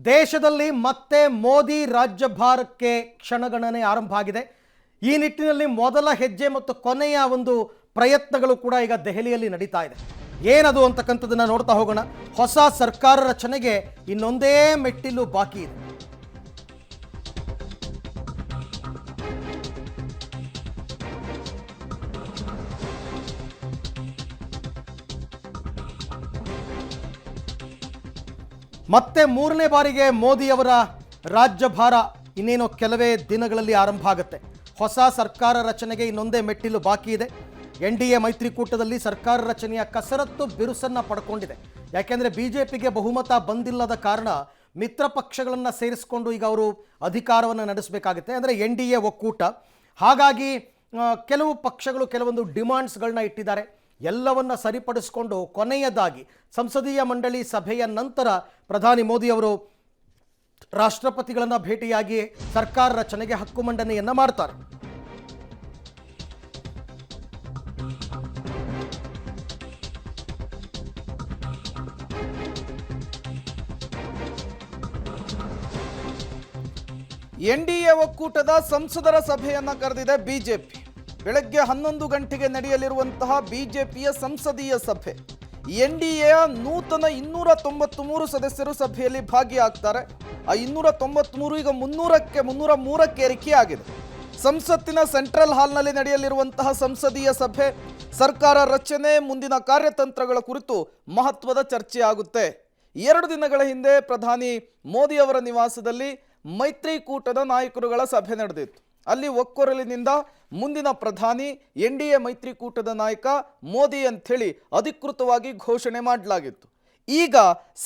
ದೇಶದಲ್ಲಿ ಮತ್ತೆ ಮೋದಿ ರಾಜ್ಯಭಾರಕ್ಕೆ ಕ್ಷಣಗಣನೆ ಆರಂಭ ಆಗಿದೆ. ಈ ನಿಟ್ಟಿನಲ್ಲಿ ಮೊದಲ ಹೆಜ್ಜೆ ಮತ್ತು ಕೊನೆಯ ಒಂದು ಪ್ರಯತ್ನಗಳು ಕೂಡ ಈಗ ದೆಹಲಿಯಲ್ಲಿ ನಡೀತಾ ಇದೆ. ಏನದು ಅಂತಕ್ಕಂಥದ್ದನ್ನು ನೋಡ್ತಾ ಹೋಗೋಣ. ಹೊಸ ಸರ್ಕಾರ ರಚನೆಗೆ ಇನ್ನೊಂದೇ ಮೆಟ್ಟಿಲು ಬಾಕಿ ಇದೆ. ಮತ್ತೆ ಮೂರನೇ ಬಾರಿಗೆ ಮೋದಿಯವರ ರಾಜ್ಯಭಾರ ಇನ್ನೇನು ಕೆಲವೇ ದಿನಗಳಲ್ಲಿ ಆರಂಭ ಆಗುತ್ತೆ. ಹೊಸ ಸರ್ಕಾರ ರಚನೆಗೆ ಇನ್ನೊಂದೇ ಮೆಟ್ಟಿಲು ಬಾಕಿ ಇದೆ. NDA ಮೈತ್ರಿಕೂಟದಲ್ಲಿ ಸರ್ಕಾರ ರಚನೆಯ ಕಸರತ್ತು ಬಿರುಸನ್ನು ಪಡ್ಕೊಂಡಿದೆ. ಯಾಕೆಂದರೆ BJPಗೆ ಬಹುಮತ ಬಂದಿಲ್ಲದ ಕಾರಣ ಮಿತ್ರ ಪಕ್ಷಗಳನ್ನು ಸೇರಿಸಿಕೊಂಡು ಈಗ ಅವರು ಅಧಿಕಾರವನ್ನು ನಡೆಸಬೇಕಾಗುತ್ತೆ. ಅಂದರೆ NDA ಒಕ್ಕೂಟ. ಹಾಗಾಗಿ ಕೆಲವು ಪಕ್ಷಗಳು ಕೆಲವೊಂದು ಡಿಮಾಂಡ್ಸ್ಗಳನ್ನ ಇಟ್ಟಿದ್ದಾರೆ. ಎಲ್ಲವನ್ನ ಸರಿಪಡಿಸಿಕೊಂಡು ಕೊನೆಯದಾಗಿ ಸಂಸದೀಯ ಮಂಡಳಿ ಸಭೆಯ ನಂತರ ಪ್ರಧಾನಿ ಮೋದಿಯವರು ರಾಷ್ಟ್ರಪತಿಗಳನ್ನು ಭೇಟಿಯಾಗಿ ಸರ್ಕಾರ ರಚನೆಗೆ ಹಕ್ಕು ಮಂಡನೆಯನ್ನ ಮಾಡ್ತಾರೆ. NDA ಒಕ್ಕೂಟದ ಸಂಸದರ ಸಭೆಯನ್ನ ಕರೆದಿದೆ ಬಿಜೆಪಿ. ಬೆಳಗ್ಗೆ 11 ಗಂಟೆಗೆ ನಡೆಯಲಿರುವಂತಹ ಬಿಜೆಪಿಯ ಸಂಸದೀಯ ಸಭೆ. NDAಯ ನೂತನ 293 ಸದಸ್ಯರು ಸಭೆಯಲ್ಲಿ ಭಾಗಿಯಾಗ್ತಾರೆ. ಆ 293 ಈಗ 303ಕ್ಕೆ ಏರಿಕೆಯಾಗಿದೆ. ಸಂಸತ್ತಿನ ಸೆಂಟ್ರಲ್ ಹಾಲ್ನಲ್ಲಿ ನಡೆಯಲಿರುವಂತಹ ಸಂಸದೀಯ ಸಭೆ ಸರ್ಕಾರ ರಚನೆ, ಮುಂದಿನ ಕಾರ್ಯತಂತ್ರಗಳ ಕುರಿತು ಮಹತ್ವದ ಚರ್ಚೆ ಆಗುತ್ತೆ. 2 ದಿನಗಳ ಹಿಂದೆ ಪ್ರಧಾನಿ ಮೋದಿ ಅವರ ನಿವಾಸದಲ್ಲಿ ಮೈತ್ರಿಕೂಟದ ನಾಯಕರುಗಳ ಸಭೆ ನಡೆದಿತ್ತು. ಅಲ್ಲಿ ಒಕ್ಕೊರಲಿನಿಂದ ಮುಂದಿನ ಪ್ರಧಾನಿ NDA ಮೈತ್ರಿಕೂಟದ ನಾಯಕ ಮೋದಿ ಅಂಥೇಳಿ ಅಧಿಕೃತವಾಗಿ ಘೋಷಣೆ ಮಾಡಲಾಗಿತ್ತು. ಈಗ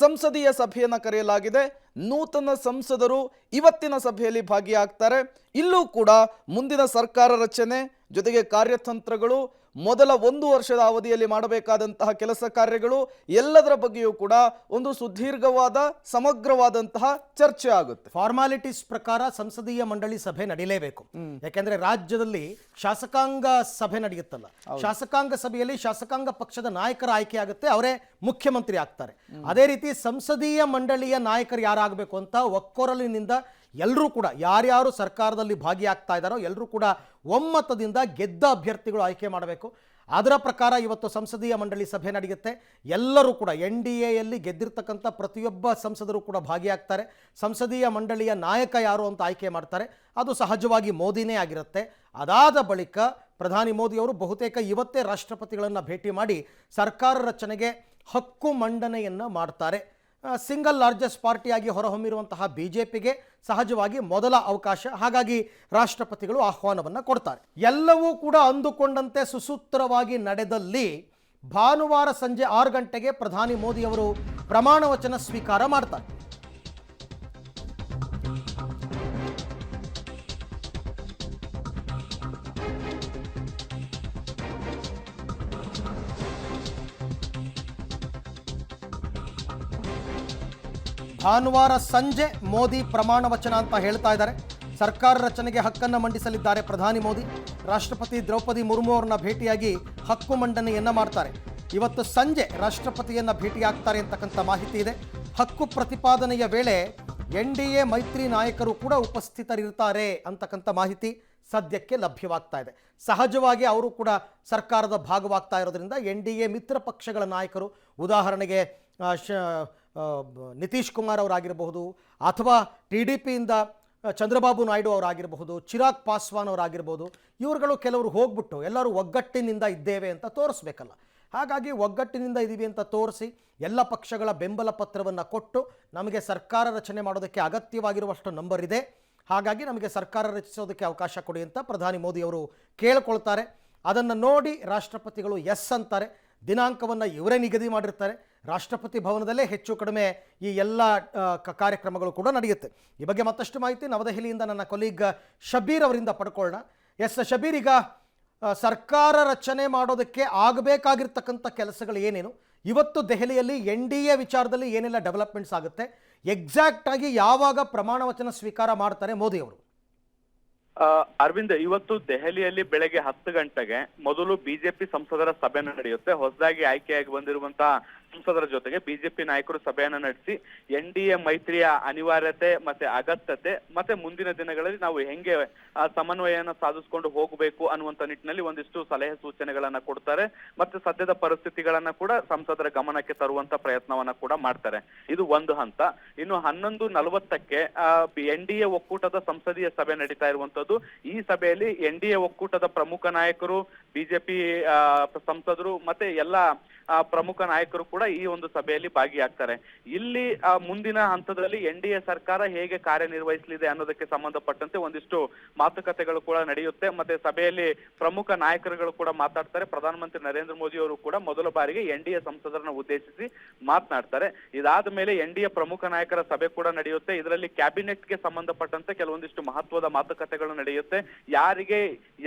ಸಂಸದೀಯ ಸಭೆಯನ್ನು ಕರೆಯಲಾಗಿದೆ. ನೂತನ ಸಂಸದರು ಇವತ್ತಿನ ಸಭೆಯಲ್ಲಿ ಭಾಗಿಯಾಗ್ತಾರೆ. ಇಲ್ಲೂ ಕೂಡ ಮುಂದಿನ ಸರ್ಕಾರ ರಚನೆ ಜೊತೆಗೆ ಕಾರ್ಯತಂತ್ರಗಳು, ಮೊದಲ 1 ವರ್ಷದ ಅವಧಿಯಲ್ಲಿ ಮಾಡಬೇಕಾದಂತಹ ಕೆಲಸ ಕಾರ್ಯಗಳು ಎಲ್ಲದರ ಬಗ್ಗೆಯೂ ಕೂಡ ಒಂದು ಸುದೀರ್ಘವಾದ ಸಮಗ್ರವಾದಂತಹ ಚರ್ಚೆ ಆಗುತ್ತೆ. ಫಾರ್ಮಾಲಿಟೀಸ್ ಪ್ರಕಾರ ಸಂಸದೀಯ ಮಂಡಳಿ ಸಭೆ ನಡೀಲೇಬೇಕು. ಯಾಕೆಂದ್ರೆ ರಾಜ್ಯದಲ್ಲಿ ಶಾಸಕಾಂಗ ಸಭೆ ನಡೆಯುತ್ತಲ್ಲ, ಶಾಸಕಾಂಗ ಸಭೆಯಲ್ಲಿ ಶಾಸಕಾಂಗ ಪಕ್ಷದ ನಾಯಕರ ಆಯ್ಕೆ ಆಗುತ್ತೆ, ಅವರೇ ಮುಖ್ಯಮಂತ್ರಿ ಆಗ್ತಾರೆ. ಅದೇ ರೀತಿ ಸಂಸದೀಯ ಮಂಡಳಿಯ ನಾಯಕರು ಯಾರಾಗಬೇಕು ಅಂತ ಒಕ್ಕೊರಲಿನಿಂದ ಎಲ್ಲರೂ ಕೂಡ ಯಾರ್ಯಾರು ಸರ್ಕಾರದಲ್ಲಿ ಭಾಗಿಯಾಗ್ತಾ ಇದ್ದಾರೋ ಎಲ್ಲರೂ ಕೂಡ ಒಮ್ಮತದಿಂದ ಗೆದ್ದ ಅಭ್ಯರ್ಥಿಗಳು ಆಯ್ಕೆ ಮಾಡಬೇಕು. ಅದರ ಪ್ರಕಾರ ಇವತ್ತು ಸಂಸದೀಯ ಮಂಡಳಿ ಸಭೆ ನಡೆಯುತ್ತೆ. ಎಲ್ಲರೂ ಕೂಡ NDAಯಲ್ಲಿ ಗೆದ್ದಿರ್ತಕ್ಕಂಥ ಪ್ರತಿಯೊಬ್ಬ ಸಂಸದರು ಕೂಡ ಭಾಗಿಯಾಗ್ತಾರೆ. ಸಂಸದೀಯ ಮಂಡಳಿಯ ನಾಯಕ ಯಾರು ಅಂತ ಆಯ್ಕೆ ಮಾಡ್ತಾರೆ. ಅದು ಸಹಜವಾಗಿ ಮೋದಿನೇ ಆಗಿರುತ್ತೆ. ಅದಾದ ಬಳಿಕ ಪ್ರಧಾನಿ ಮೋದಿಯವರು ಬಹುತೇಕ ಇವತ್ತೇ ರಾಷ್ಟ್ರಪತಿಗಳನ್ನು ಭೇಟಿ ಮಾಡಿ ಸರ್ಕಾರ ರಚನೆಗೆ ಹಕ್ಕು ಮಂಡನೆಯನ್ನು ಮಾಡ್ತಾರೆ. ಸಿಂಗಲ್ ಲಾರ್ಜೆಸ್ಟ್ ಪಾರ್ಟಿಯಾಗಿ ಹೊರಹೊಮ್ಮಿರುವಂತಹ BJPಗೆ ಸಹಜವಾಗಿ ಮೊದಲ ಅವಕಾಶ. ಹಾಗಾಗಿ ರಾಷ್ಟ್ರಪತಿಗಳು ಆಹ್ವಾನವನ್ನು ಕೊಡ್ತಾರೆ. ಎಲ್ಲವೂ ಕೂಡ ಅಂದುಕೊಂಡಂತೆ ಸುಸೂತ್ರವಾಗಿ ನಡೆದಲ್ಲಿ ಭಾನುವಾರ ಸಂಜೆ 6 ಗಂಟೆಗೆ ಪ್ರಧಾನಿ ಮೋದಿಯವರು ಪ್ರಮಾಣ ವಚನ ಸ್ವೀಕಾರ ಮಾಡ್ತಾರೆ. ಭಾನುವಾರ ಸಂಜೆ ಮೋದಿ ಪ್ರಮಾಣ ವಚನ ಅಂತ ಹೇಳ್ತಾ ಇದ್ದಾರೆ. ಸರ್ಕಾರ ರಚನೆಗೆ ಹಕ್ಕನ್ನು ಮಂಡಿಸಲಿದ್ದಾರೆ ಪ್ರಧಾನಿ ಮೋದಿ. ರಾಷ್ಟ್ರಪತಿ ದ್ರೌಪದಿ ಮುರ್ಮು ಅವರನ್ನ ಭೇಟಿಯಾಗಿ ಹಕ್ಕು ಮಂಡನೆಯನ್ನ ಮಾಡ್ತಾರೆ. ಇವತ್ತು ಸಂಜೆ ರಾಷ್ಟ್ರಪತಿಯನ್ನ ಭೇಟಿಯಾಗ್ತಾರೆ ಅಂತಕ್ಕಂಥ ಮಾಹಿತಿ ಇದೆ. ಹಕ್ಕು ಪ್ರತಿಪಾದನೆಯ ವೇಳೆ NDA ಮೈತ್ರಿ ನಾಯಕರು ಕೂಡ ಉಪಸ್ಥಿತರಿರ್ತಾರೆ ಅಂತಕ್ಕಂಥ ಮಾಹಿತಿ ಸದ್ಯಕ್ಕೆ ಲಭ್ಯವಾಗ್ತಾ ಇದೆ. ಸಹಜವಾಗಿ ಅವರು ಕೂಡ ಸರ್ಕಾರದ ಭಾಗವಾಗ್ತಾ ಇರೋದ್ರಿಂದ NDA ಮಿತ್ರ ಪಕ್ಷಗಳ ನಾಯಕರು, ಉದಾಹರಣೆಗೆ ನಿತೀಶ್ ಕುಮಾರ್ ಅವರಾಗಿರಬಹುದು, ಅಥವಾ TDPಯಿಂದ ಚಂದ್ರಬಾಬು ನಾಯ್ಡು ಅವರಾಗಿರಬಹುದು, ಚಿರಾಗ್ ಪಾಸ್ವಾನ್ ಅವರಾಗಿರ್ಬೋದು, ಇವರುಗಳು ಕೆಲವರು ಹೋಗ್ಬಿಟ್ಟು ಎಲ್ಲರೂ ಒಗ್ಗಟ್ಟಿನಿಂದ ಇದ್ದೇವೆ ಅಂತ ತೋರಿಸ್ಬೇಕಲ್ಲ. ಹಾಗಾಗಿ ಒಗ್ಗಟ್ಟಿನಿಂದ ಇದ್ದೀವಿ ಅಂತ ತೋರಿಸಿ ಎಲ್ಲ ಪಕ್ಷಗಳ ಬೆಂಬಲ ಪತ್ರವನ್ನು ಕೊಟ್ಟು ನಮಗೆ ಸರ್ಕಾರ ರಚನೆ ಮಾಡೋದಕ್ಕೆ ಅಗತ್ಯವಾಗಿರುವಷ್ಟು ನಂಬರ್ ಇದೆ, ಹಾಗಾಗಿ ನಮಗೆ ಸರ್ಕಾರ ರಚಿಸೋದಕ್ಕೆ ಅವಕಾಶ ಕೊಡಿ ಅಂತ ಪ್ರಧಾನಿ ಮೋದಿಯವರು ಕೇಳ್ಕೊಳ್ತಾರೆ. ಅದನ್ನು ನೋಡಿ ರಾಷ್ಟ್ರಪತಿಗಳು ಎಸ್ ಅಂತಾರೆ. ದಿನಾಂಕವನ್ನು ಇವರೇ ನಿಗದಿ ಮಾಡಿರ್ತಾರೆ. ರಾಷ್ಟ್ರಪತಿ ಭವನದಲ್ಲೇ ಹೆಚ್ಚು ಕಡಿಮೆ ಈ ಎಲ್ಲ ಕಾರ್ಯಕ್ರಮಗಳು ಕೂಡ ನಡೆಯುತ್ತೆ. ಈ ಬಗ್ಗೆ ಮತ್ತಷ್ಟು ಮಾಹಿತಿ ನವದೆಹಲಿಯಿಂದ ನನ್ನ ಕೊಲೀಗ್ ಶಬೀರ್ ಅವರಿಂದ ಪಡ್ಕೊಳ್ಳೋಣ. ಎಸ್ ಶಬೀರ್, ಈಗ ಸರ್ಕಾರ ರಚನೆ ಮಾಡೋದಕ್ಕೆ ಆಗಬೇಕಾಗಿರ್ತಕ್ಕಂಥ ಕೆಲಸಗಳು ಏನೇನು, ಇವತ್ತು ದೆಹಲಿಯಲ್ಲಿ NDA ವಿಚಾರದಲ್ಲಿ ಏನೆಲ್ಲ ಡೆವಲಪ್ಮೆಂಟ್ಸ್ ಆಗುತ್ತೆ, ಎಕ್ಸಾಕ್ಟ್ ಆಗಿ ಯಾವಾಗ ಪ್ರಮಾಣ ವಚನ ಸ್ವೀಕಾರ ಮಾಡ್ತಾರೆ ಮೋದಿ ಅವರು? ಅರವಿಂದ್, ಇವತ್ತು ದೆಹಲಿಯಲ್ಲಿ ಬೆಳಗ್ಗೆ 10 ಗಂಟೆಗೆ ಮೊದಲು ಬಿಜೆಪಿ ಸಂಸದರ ಸಭೆ ನಡೆಯುತ್ತೆ. ಹೊಸದಾಗಿ ಆಯ್ಕೆಯಾಗಿ ಬಂದಿರುವಂತಹ ಸಂಸದರ ಜೊತೆಗೆ ಬಿಜೆಪಿ ನಾಯಕರು ಸಭೆಯನ್ನ ನಡೆಸಿ NDA ಮೈತ್ರಿಯ ಅನಿವಾರ್ಯತೆ ಮತ್ತೆ ಅಗತ್ಯತೆ ಮತ್ತೆ ಮುಂದಿನ ದಿನಗಳಲ್ಲಿ ನಾವು ಹೆಂಗೆ ಸಮನ್ವಯನ ಸಾಧಿಸ್ಕೊಂಡು ಹೋಗಬೇಕು ಅನ್ನುವಂತ ನಿಟ್ಟಿನಲ್ಲಿ ಒಂದಿಷ್ಟು ಸಲಹೆ ಸೂಚನೆಗಳನ್ನ ಕೊಡ್ತಾರೆ ಮತ್ತೆ ಸದ್ಯದ ಪರಿಸ್ಥಿತಿಗಳನ್ನ ಕೂಡ ಸಂಸದರ ಗಮನಕ್ಕೆ ತರುವಂತ ಪ್ರಯತ್ನವನ್ನ ಕೂಡ ಮಾಡ್ತಾರೆ. ಇದು ಒಂದು ಹಂತ. ಇನ್ನು 11:40ಕ್ಕೆ NDA ಒಕ್ಕೂಟದ ಸಂಸದೀಯ ಸಭೆ ನಡೀತಾ ಇರುವಂತದ್ದು. ಈ ಸಭೆಯಲ್ಲಿ NDA ಒಕ್ಕೂಟದ ಪ್ರಮುಖ ನಾಯಕರು, ಬಿಜೆಪಿ ಸಂಸದರು ಮತ್ತೆ ಎಲ್ಲ ಪ್ರಮುಖ ನಾಯಕರು ಕೂಡ ಈ ಒಂದು ಸಭೆಯಲ್ಲಿ ಭಾಗಿಯಾಗ್ತಾರೆ. ಇಲ್ಲಿ ಮುಂದಿನ ಹಂತದಲ್ಲಿ NDA ಸರ್ಕಾರ ಹೇಗೆ ಕಾರ್ಯನಿರ್ವಹಿಸಲಿದೆ ಅನ್ನೋದಕ್ಕೆ ಸಂಬಂಧಪಟ್ಟಂತೆ ಒಂದಿಷ್ಟು ಮಾತುಕತೆಗಳು ಕೂಡ ನಡೆಯುತ್ತೆ. ಮತ್ತೆ ಸಭೆಯಲ್ಲಿ ಪ್ರಮುಖ ನಾಯಕರುಗಳು ಕೂಡ ಮಾತಾಡ್ತಾರೆ. ಪ್ರಧಾನಮಂತ್ರಿ ನರೇಂದ್ರ ಮೋದಿ ಅವರು ಕೂಡ ಮೊದಲ ಬಾರಿಗೆ NDA ಸಂಸದರನ್ನ ಉದ್ದೇಶಿಸಿ ಮಾತನಾಡ್ತಾರೆ. ಇದಾದ ಮೇಲೆ NDA ಪ್ರಮುಖ ನಾಯಕರ ಸಭೆ ಕೂಡ ನಡೆಯುತ್ತೆ. ಇದರಲ್ಲಿ ಕ್ಯಾಬಿನೆಟ್ಗೆ ಸಂಬಂಧಪಟ್ಟಂತೆ ಕೆಲವೊಂದಿಷ್ಟು ಮಹತ್ವದ ಮಾತುಕತೆಗಳು ನಡೆಯುತ್ತೆ. ಯಾರಿಗೆ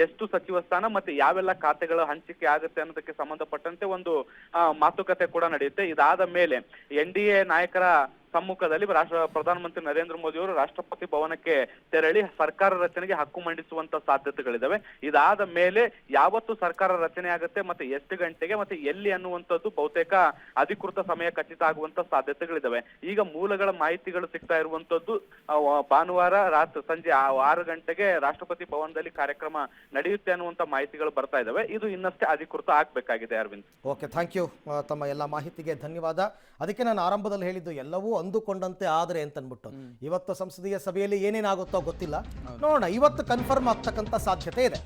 ಎಷ್ಟು ಸಚಿವ ಸ್ಥಾನ ಮತ್ತೆ ಯಾವೆಲ್ಲ ಖಾತೆಗಳ ಹಂಚಿಕೆ ಆಗುತ್ತೆ ಅನ್ನೋದಕ್ಕೆ ಸಂಬಂಧಪಟ್ಟಂತೆ ಒಂದು ಮಾತುಕತೆ ಕೂಡ ನಡೆಯುತ್ತೆ. ಇದಾದ ಮೇಲೆ NDA ನಾಯಕರ ಸಮ್ಮುಖದಲ್ಲಿ ಪ್ರಧಾನಮಂತ್ರಿ ನರೇಂದ್ರ ಮೋದಿ ಅವರು ರಾಷ್ಟ್ರಪತಿ ಭವನಕ್ಕೆ ತೆರಳಿ ಸರ್ಕಾರ ರಚನೆಗೆ ಹಕ್ಕು ಮಂಡಿಸುವಂತ ಸಾಧ್ಯತೆಗಳಿದಾವೆ. ಇದಾದ ಮೇಲೆ ಯಾವತ್ತು ಸರ್ಕಾರ ರಚನೆ ಆಗುತ್ತೆ ಮತ್ತೆ ಎಷ್ಟು ಗಂಟೆಗೆ ಮತ್ತೆ ಎಲ್ಲಿ ಅನ್ನುವಂಥದ್ದು ಬಹುತೇಕ ಅಧಿಕೃತ ಸಮಯ ಖಚಿತ ಆಗುವಂತ ಸಾಧ್ಯತೆಗಳಿದಾವೆ. ಈಗ ಮೂಲಗಳ ಮಾಹಿತಿಗಳು ಸಿಗ್ತಾ ಇರುವಂತದ್ದು ಭಾನುವಾರ ಸಂಜೆ 6 ಗಂಟೆಗೆ ರಾಷ್ಟ್ರಪತಿ ಭವನದಲ್ಲಿ ಕಾರ್ಯಕ್ರಮ ನಡೆಯುತ್ತೆ ಅನ್ನುವಂತ ಮಾಹಿತಿಗಳು ಬರ್ತಾ ಇದಾವೆ. ಇದು ಇನ್ನಷ್ಟೇ ಅಧಿಕೃತ ಆಗ್ಬೇಕಾಗಿದೆ. Aravind, okay, thank you. ತಮ್ಮ ಎಲ್ಲ ಮಾಹಿತಿಗೆ ಧನ್ಯವಾದ. ಅದಕ್ಕೆ ನಾನು ಆರಂಭದಲ್ಲಿ ಹೇಳಿದ್ದು ಎಲ್ಲವೂ ಅಂದುಕೊಂಡಂತೆ ಆದರೆ ಅಂತ ಅಂದ್ಬಿಟ್ಟು. ಇವತ್ತು ಸಂಸದೀಯ ಸಭೆಯಲ್ಲಿ ಏನೇನಾಗುತ್ತೋ ಗೊತ್ತಿಲ್ಲ, ನೋಡೋಣ. ಇವತ್ತು ಕನ್ಫರ್ಮ್ ಆಗ್ತಕ್ಕಂಥ ಸಾಧ್ಯತೆ ಇದೆ.